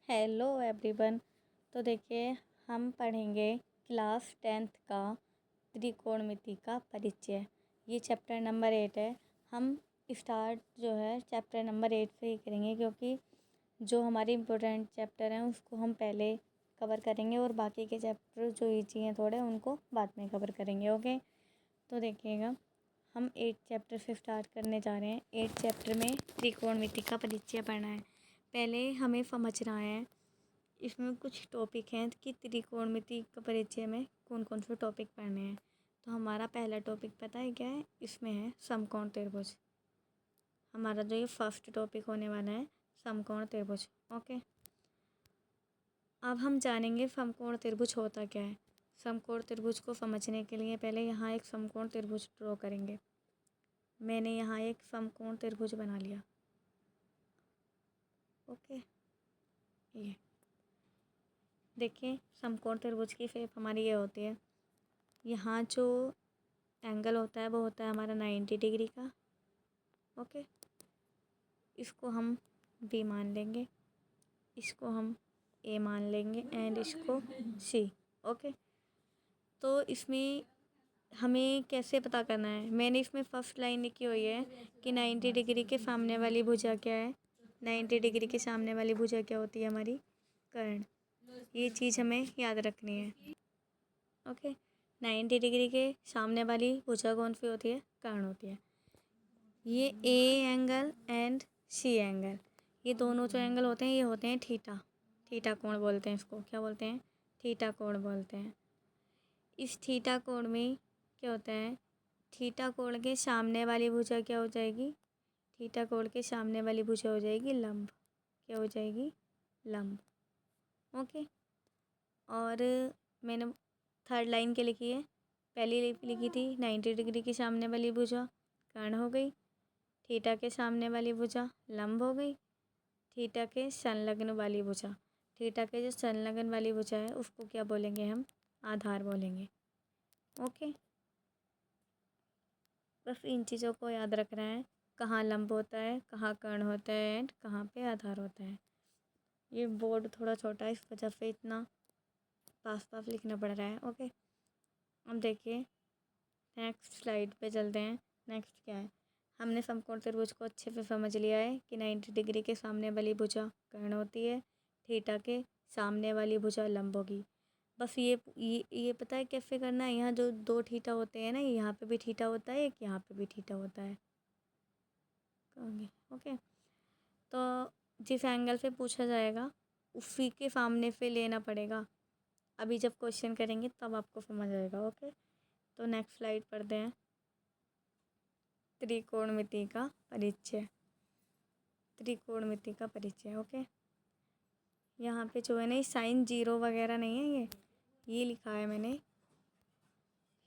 Hello everyone. तो देखिए, हम पढ़ेंगे क्लास 10th का त्रिकोणमिति का परिचय। ये चैप्टर नंबर 8 है। हम स्टार्ट जो है चैप्टर नंबर 8 से ही करेंगे, क्योंकि जो हमारे इम्पोर्टेंट चैप्टर हैं उसको हम पहले कवर करेंगे और बाकी के चैप्टर जो ईजी हैं थोड़े उनको बाद में कवर करेंगे। ओके, तो देखिएगा, हम 8 चैप्टर से स्टार्ट करने जा रहे हैं। 8 चैप्टर में त्रिकोणमिति का परिचय पढ़ना है। पहले हमें समझना है, इसमें कुछ टॉपिक हैं कि त्रिकोणमिति का परिचय में कौन कौन से टॉपिक पढ़ने हैं। तो हमारा पहला टॉपिक पता है क्या है? इसमें है समकोण त्रिभुज। हमारा जो ये फर्स्ट टॉपिक होने वाला है समकोण त्रिभुज। ओके, अब हम जानेंगे समकोण त्रिभुज होता क्या है। समकोण त्रिभुज को समझने के लिए पहले यहाँ एक समकोण त्रिभुज ड्रॉ करेंगे। मैंने यहाँ एक समकोण त्रिभुज बना लिया। ओके, ये देखिए, समकोण त्रिभुज की शेप हमारी ये होती है। यहाँ जो एंगल होता है वो होता है हमारा 90 डिग्री का। ओके, इसको हम बी मान लेंगे, इसको हम ए मान लेंगे एंड इसको सी। ओके, तो इसमें हमें कैसे पता करना है? मैंने इसमें फर्स्ट लाइन लिखी हुई है कि 90 डिग्री के सामने वाली भुजा क्या है। 90 डिग्री के सामने वाली भुजा क्या होती है? हमारी कर्ण। ये चीज़ हमें याद रखनी है। ओके, 90 डिग्री के सामने वाली भुजा कौन सी होती है? कर्ण होती है। ये A angle and C angle, ये दोनों जो एंगल होते हैं ये होते हैं थीटा। थीटा कोण बोलते हैं इसको। क्या बोलते हैं? थीटा कोण बोलते हैं। इस थीटा कोण में क्या होता है? थीटा कोण के सामने वाली भुजा क्या हो जाएगी? थीटा कोण के सामने वाली भुजा हो जाएगी लंब। क्या हो जाएगी? लंब। ओके, और मैंने थर्ड लाइन के लिखी है। पहली लिखी थी 90 डिग्री के सामने वाली भुजा कर्ण हो गई, थीटा के सामने वाली भुजा लंब हो गई, थीटा के संलग्न वाली भुजा, थीटा के जो संलग्न वाली भुजा है उसको क्या बोलेंगे? हम आधार बोलेंगे। ओके, बस इन चीज़ों को याद रखना है, कहाँ लंब होता है, कहाँ कर्ण होता है एंड कहाँ पे आधार होता है। ये बोर्ड थोड़ा छोटा है, इस वजह से इतना पास पास लिखना पड़ रहा है। ओके, अब देखिए नेक्स्ट स्लाइड पे चलते हैं। नेक्स्ट क्या है? हमने समकोण त्रिभुज को अच्छे से समझ लिया है कि 90 डिग्री के सामने वाली भुजा कर्ण होती है, थीटा के सामने वाली भुजा लंब होगी। बस ये पता है कैसे करना है। यहाँ जो दो थीटा होते हैं ना, यहाँ पे भी थीटा होता है, एक यहाँ पे भी थीटा होता है। ओके, तो जिस एंगल से पूछा जाएगा उसी के सामने से लेना पड़ेगा। अभी जब क्वेश्चन करेंगे तब आपको समझ आएगा। ओके, तो नेक्स्ट स्लाइड पढ़ते हैं। त्रिकोणमिति का परिचय। त्रिकोणमिति का परिचय। ओके, यहाँ पे जो है ना साइन जीरो वगैरह नहीं है, ये लिखा है मैंने,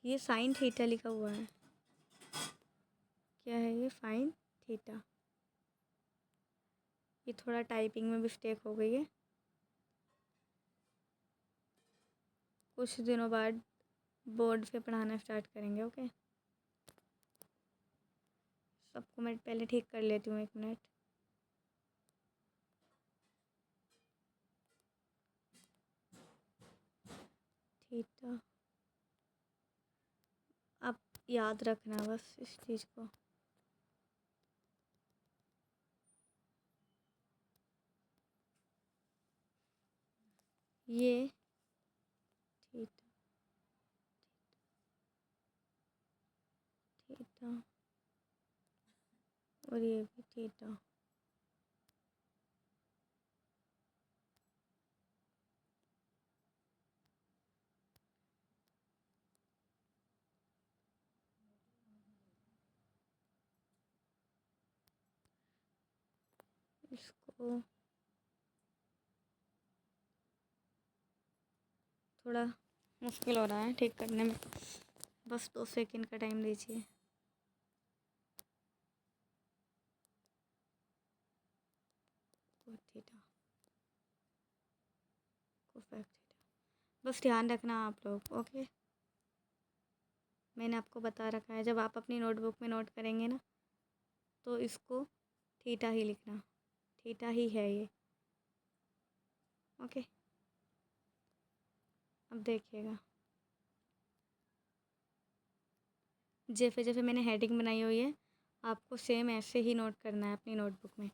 ये साइन थीटा लिखा हुआ है। क्या है ये? Sine theta. ये थोड़ा टाइपिंग में मिस्टेक हो गई है। कुछ दिनों बाद बोर्ड पे पढ़ाना स्टार्ट करेंगे। ओके, सबको मैं पहले ठीक कर लेती हूँ, 1 मिनट। थीटा आप याद रखना बस इस चीज़ को। ये थीटा, थीटा और ये भी थीटा। इसको थोड़ा मुश्किल हो रहा है ठीक करने में, बस 2 सेकंड का टाइम दीजिए। थीटा कोसेक थीटा, बस ध्यान रखना आप लोग। ओके, मैंने आपको बता रखा है, जब आप अपनी नोटबुक में नोट करेंगे ना तो इसको थीटा ही लिखना। थीटा ही है ये। ओके, अब देखिएगा जैसे जैसे मैंने हेडिंग बनाई हुई है आपको सेम ऐसे ही नोट करना है अपनी नोटबुक में।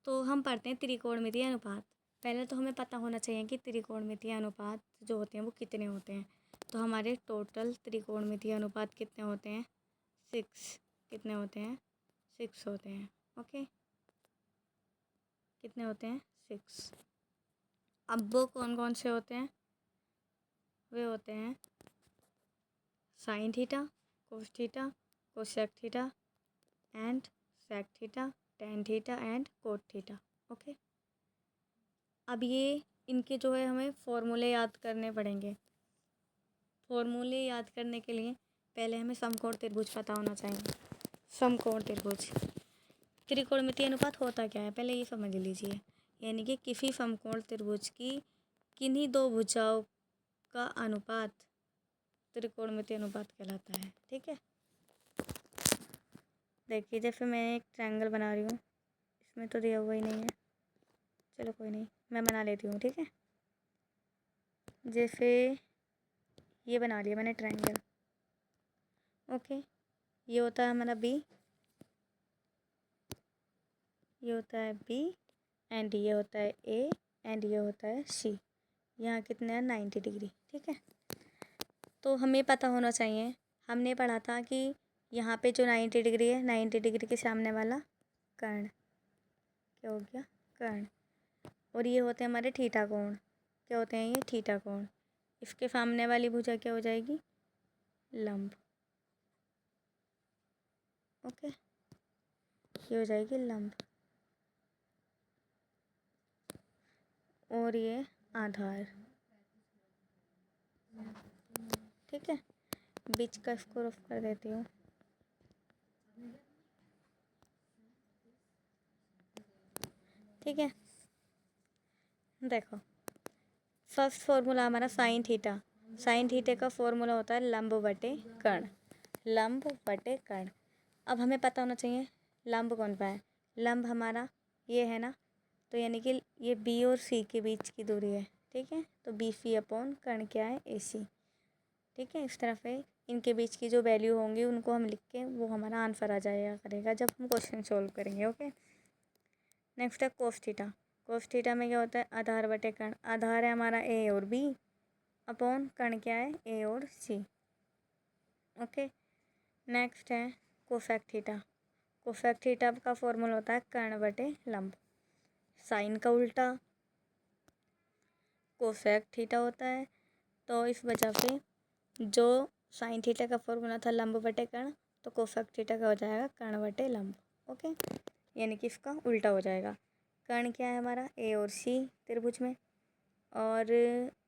तो हम पढ़ते हैं त्रिकोणमितीय अनुपात। पहले तो हमें पता होना चाहिए कि त्रिकोणमितीय अनुपात जो होते हैं वो कितने होते हैं। तो हमारे टोटल त्रिकोणमितीय अनुपात कितने होते हैं? 6। कितने होते हैं? 6 होते हैं। ओके, कितने होते हैं? 6। अब वो कौन कौन से होते हैं? वे होते हैं sine theta, cos theta, cosec theta and sec theta, tan theta and cot theta. Okay, अब ये इनके जो है हमें फॉर्मूले याद करने पड़ेंगे। फॉर्मूले याद करने के लिए पहले हमें समकोण त्रिभुज पता होना चाहिए। समकोण त्रिभुज, त्रिकोणमितीय अनुपात होता क्या है पहले ये समझ लीजिए। यानी कि किसी समकोण त्रिभुज की किन्हीं दो भुजाओं का अनुपात त्रिकोणमितीय अनुपात कहलाता है। ठीक है, देखिए जैसे मैं एक ट्रायंगल बना रही हूँ, इसमें तो दिया हुआ ही नहीं है, चलो कोई नहीं मैं बना लेती हूँ। ठीक है, जैसे ये बना लिया मैंने ट्रायंगल। ओके, ये होता है हमारा बी, ये होता है बी एंड ये होता है ए एंड ये होता है सी। यहाँ कितने हैं? 90 डिग्री। ठीक है, तो हमें पता होना चाहिए, हमने पढ़ा था कि यहाँ पे जो 90 डिग्री है, 90 डिग्री के सामने वाला कर्ण क्या हो गया? कर्ण। और ये होते हैं हमारे थीटा कोण। क्या होते हैं ये? थीटा कोण। इसके सामने वाली भुजा क्या हो जाएगी? लंब। ओके, ये हो जाएगी लंब। और ये आधार। ठीक है, बीच का इसको रफ कर देती हूँ। ठीक है, देखो फर्स्ट फॉर्मूला हमारा साइन थीटा। साइन थीटे का फॉर्मूला होता है लंब बटे कर्ण। लंब बटे कर्ण। अब हमें पता होना चाहिए लंब कौन सा है। लंब हमारा ये है ना, तो यानी कि ये बी और सी के बीच की दूरी है। ठीक है, तो बी सी अपॉन कर्ण क्या है? ए सी। ठीक है, इस तरह से इनके बीच की जो वैल्यू होंगी उनको हम लिख के वो हमारा आंसर आ जाएगा करेगा जब हम क्वेश्चन सोल्व करेंगे। ओके, नेक्स्ट है कोस थीटा। कोस थीटा में क्या होता है? आधार बटे कर्ण। आधार है हमारा ए और बी अपॉन कर्ण क्या है? ए और सी। ओके, नेक्स्ट है कोसेक थीटा। कोसेक थीटा का फॉर्मूला होता है कर्ण बटे लंब। साइन का उल्टा कोसेक थीटा होता है, तो इस वजह से जो साइन थीटा का फॉर्मूला था लंब बटे कर्ण, तो कोसेक थीटा का हो जाएगा कर्ण बटे लंब। ओके, यानी कि इसका उल्टा हो जाएगा। कर्ण क्या है हमारा? ए और सी त्रिभुज में, और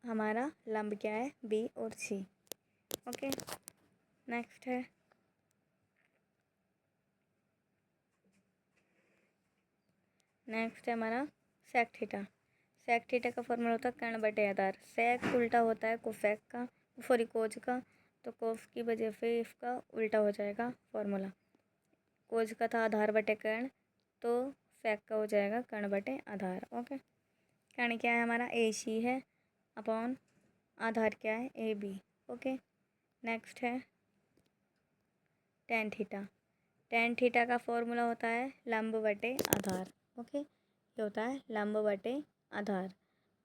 हमारा लंब क्या है? बी और सी। ओके, नेक्स्ट है हमारा सेक थीटा। सेक थीटा का फॉर्मूला होता है कर्ण बटे आधार। सेक उल्टा होता है कोसेक का, सॉरी कोज का, तो कोस की वजह से इसका उल्टा हो जाएगा फॉर्मूला। कोज का था आधार बटे कर्ण, तो सेक का हो जाएगा कर्ण बटे आधार। ओके, कर्ण क्या है हमारा? ए सी है अपॉन आधार क्या है? A B. ओके, नेक्स्ट है टेन थीटा। टेन थीटा का फॉर्मूला होता है लंब बटे आधार। ओके, ये होता है लंब बटे आधार।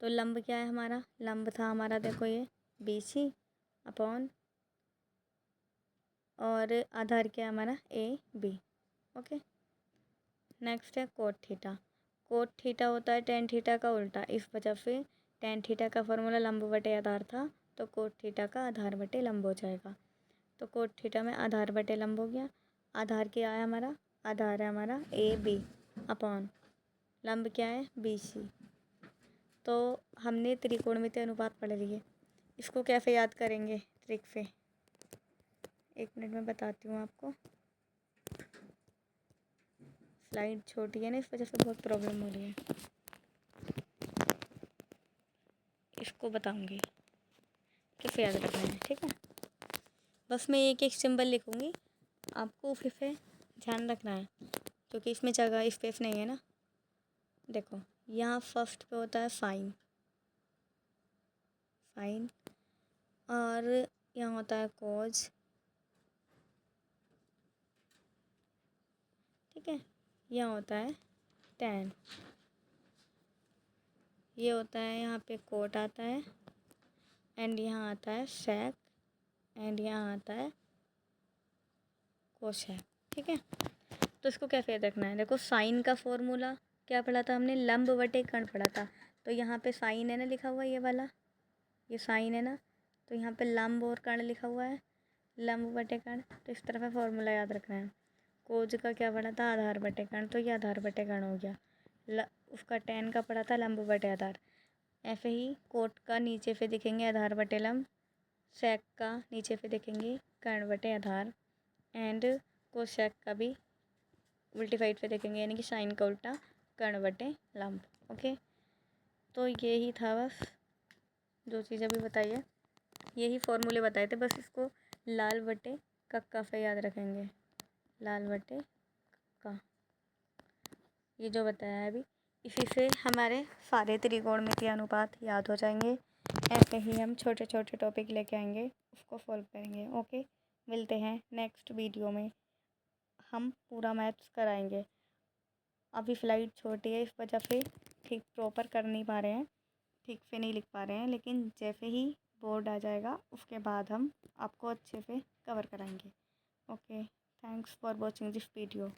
तो लंब क्या है हमारा? लंब था हमारा देखो ये बी सी अपॉन, और आधार क्या है हमारा? A B. ओके, नेक्स्ट है कोट थीटा। कोट थीटा होता है टेन थीटा का उल्टा। इस वजह से टेन थीटा का फॉर्मूला लंब बटे आधार था, तो कोट थीटा का आधार बटे लंब हो जाएगा। तो कोट थीटा में आधार बटे लंब हो गया। आधार क्या है हमारा? आधार है हमारा ए बी अपॉन लंब क्या है? B C. तो हमने त्रिकोणमितीय अनुपात पढ़ लिए। इसको कैसे याद करेंगे ट्रिक से? एक मिनट में बताती हूँ आपको। स्लाइड छोटी है ना, इस वजह से बहुत प्रॉब्लम हो रही है। इसको बताऊँगी कैसे याद रखना है। ठीक है, बस मैं एक एक सिंबल लिखूँगी, आपको फिर से ध्यान रखना है क्योंकि इसमें जगह स्पेस नहीं है ना। देखो यहाँ फर्स्ट पे होता है फाइन, फाइन, और यहाँ होता है कॉज, ठीक है। यहाँ होता है टैन, ये होता है यहाँ पे कोट आता है, एंड यहाँ आता है सेक, एंड यहाँ आता है कोशेक, ठीक है। तो इसको कैसे रखना है, देखो साइन का फॉर्मूला क्या पढ़ा था हमने, लंब बटे कर्ण पढ़ा था। तो यहाँ पे साइन है ना लिखा हुआ, ये वाला, ये साइन है ना, तो यहाँ पे लंब और कर्ण लिखा हुआ है, लंब बटे कर्ण। तो इस तरह का फॉर्मूला याद रखना है। कोज का क्या पढ़ा था, आधार बटे कर्ण, तो ये आधार बटे कर्ण हो गया। उसका टेन का पढ़ा था लंब बटे आधार। ऐसे ही कोट का नीचे पे दिखेंगे आधार बटे लंब, सेक का नीचे पे देखेंगे कर्ण बटे आधार, एंड कोशेक का भी उल्टी साइड पे देखेंगे, यानी कि साइन का उल्टा कर्ण बटे लंब। ओके, तो यही था बस जो चीज़ अभी बताई है, यही फॉर्मूले बताए थे, बस इसको लाल बटे कक्का से याद रखेंगे, लाल बटे कक्का, ये जो बताया है अभी, इसी से हमारे सारे त्रिकोणमितीय अनुपात याद हो जाएंगे। ऐसे ही हम छोटे छोटे टॉपिक लेके आएंगे, उसको सॉल्व करेंगे। ओके, मिलते हैं नेक्स्ट वीडियो में, हम पूरा मैथ्स कराएंगे। अभी फ्लाइट छोटी है, इस वजह से ठीक प्रॉपर कर नहीं पा रहे हैं, ठीक से नहीं लिख पा रहे हैं, लेकिन जैसे ही बोर्ड आ जाएगा उसके बाद हम आपको अच्छे से कवर कराएंगे। Okay, thanks for watching this video.